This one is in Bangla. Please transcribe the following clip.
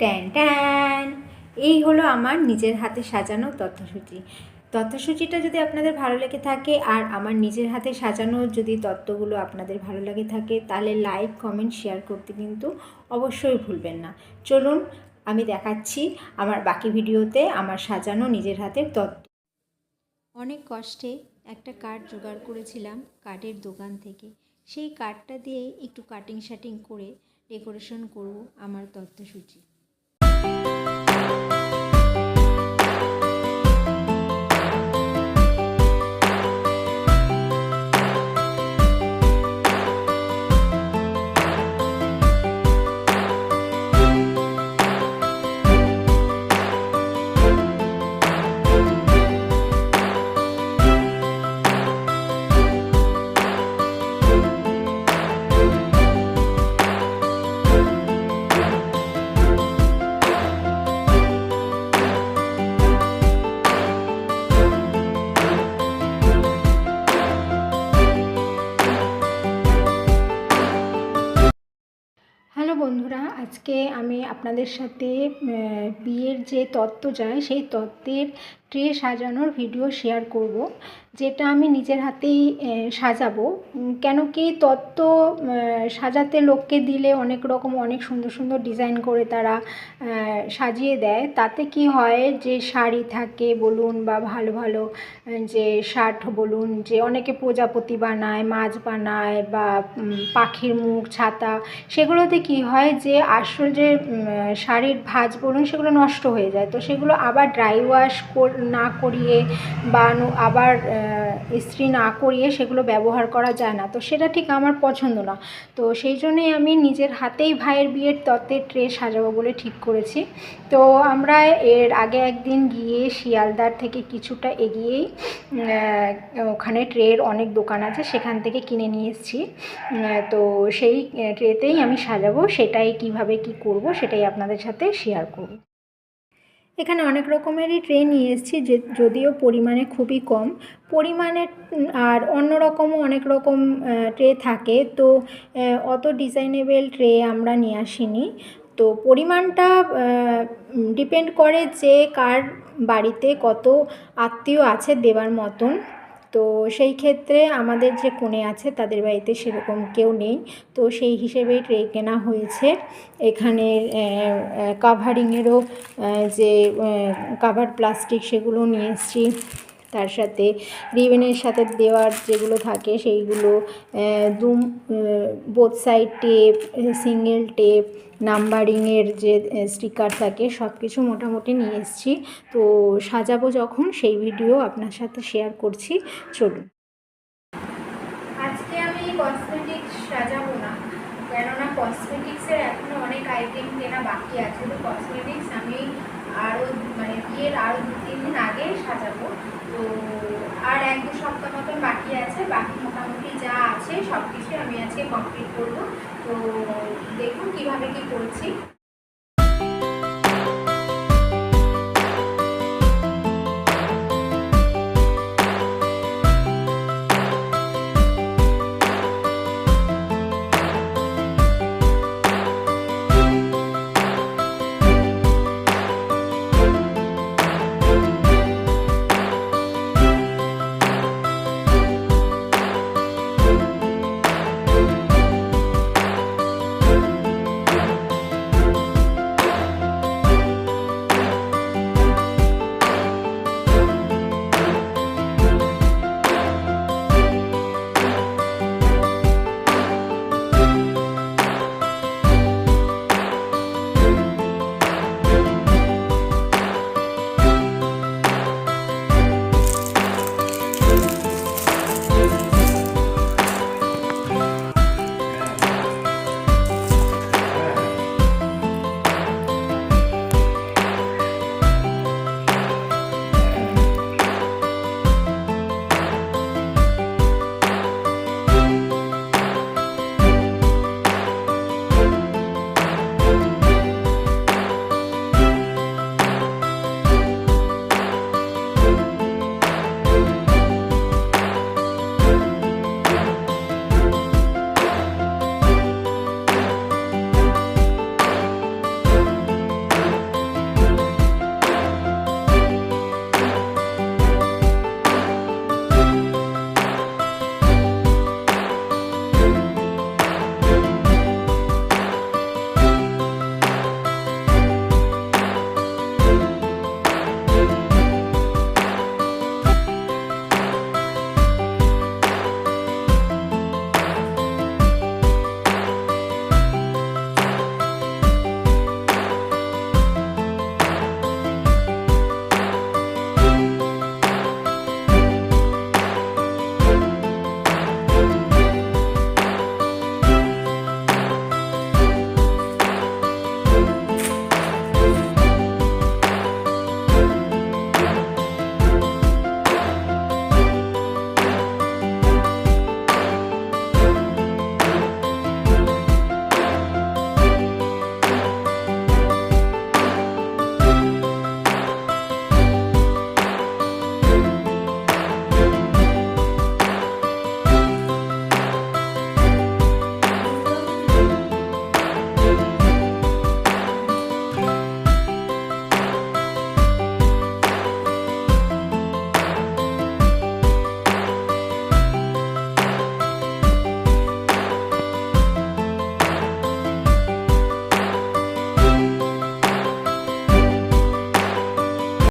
ট্যান ট্যান, এই হলো আমার নিজের হাতে সাজানো তথ্যসূচিটা যদি আপনাদের ভালো লেগে থাকে আর আমার নিজের হাতে সাজানো যদি তত্ত্বগুলো আপনাদের ভালো লাগে থাকে তাহলে লাইক কমেন্ট শেয়ার করতে কিন্তু অবশ্যই ভুলবেন না। চলুন আমি দেখাচ্ছি আমার বাকি ভিডিওতে আমার সাজানো নিজের হাতের তত্ত্ব। অনেক কষ্টে একটা কার্ড জোগাড় করেছিলাম কার্ডের দোকান থেকে। সেই কার্ডটা দিয়ে একটু কাটিং শাটিং করে ডেকোরেশন করব আমার তথ্যসূচি। হ্যালো বন্ধুরা, আজকে আমি আপনাদের সাথে বিয়ের যে তত্ত্ব যায় সেই তত্ত্বের ট্রে সাজানোর ভিডিও শেয়ার করব, যেটা আমি নিজের হাতেই সাজাবো। কেন কি তত্ত্ব সাজাতে লোককে দিলে অনেক সুন্দর সুন্দর ডিজাইন করে তারা সাজিয়ে দেয়। তাতে কি হয় যে শাড়ি থাকে বলুন বা ভালো ভালো যে শার্ট বলুন, যে অনেকে প্রজাপতি বানায়, মাছ বানায় বা পাখির মুখ, ছাতা, সেগুলোতে কি হয় যে আসল যে শাড়ির ভাঁজ বলুন সেগুলো নষ্ট হয়ে যায়। তো সেগুলো আবার ড্রাই ওয়াশ না করিয়ে বা আবার ইস্ত্রি না করিয়ে সেগুলো ব্যবহার করা যায় না। তো সেটা ঠিক আমার পছন্দ না। তো সেই জন্যই আমি নিজের হাতেই ভাইয়ের বিয়ের তত্ত্বের ট্রে সাজাবো বলে ঠিক করেছি। তো আমরা এর আগে একদিন গিয়ে শিয়ালদার থেকে কিছুটা এগিয়েই ওখানে ট্রের অনেক দোকান আছে, সেখান থেকে কিনে নিয়ে এসেছি। তো সেই ট্রেতেই আমি সাজাবো, সেটাই কিভাবে কি করব সেটাই আপনাদের সাথে শেয়ার করব। এখানে অনেক রকমেরই ট্রে নিয়ে এসেছি, যদিও পরিমাণে খুবই কম পরিমাণে, আর অন্য রকমও অনেক রকম ট্রে থাকে। তো অত ডিজাইনেবল ট্রে আমরা নিয়ে আসিনি। তো পরিমাণটা ডিপেন্ড করে যে কার বাড়িতে কত আত্মীয় আছে দেওয়ার মতন। তো সেই ক্ষেত্রে আমাদের যে কোণে আছে তাদের বাড়িতে সেরকম কেউ নেই, তো সেই হিসেবেই ট্রে কেনা হয়েছে। এখানে কাভারিংয়েরও যে কাভার প্লাস্টিক সেগুলো নিয়ে এসেছি, তার সাথে রিবেনের সাথে দেওয়ার যেগুলো থাকে সেইগুলো, both side tape, single tape, নাম্বারিংয়ের যে স্টিকার থাকে, সব কিছু মোটামুটি নিয়ে এসেছি। তো সাজাবো যখন সেই ভিডিও আপনার সাথে শেয়ার করছি, চলুন। আজকে আমি কসমেটিক্স সাজাবো না, কেননা কসমেটিক্সের এখনও অনেক আইটেম কেনা বাকি আছে। তো কসমেটিক্স আমি আরও বিয়ের আরও 2-3 দিন আগে সাজাবো। তো আর 1-2 সপ্তাহ মতন বাকি আছে। বাকি মোটামুটি যা আছে সব কিছু আমি আজকে কমপ্লিট করবো। তো দেখুন কীভাবে কী করছি।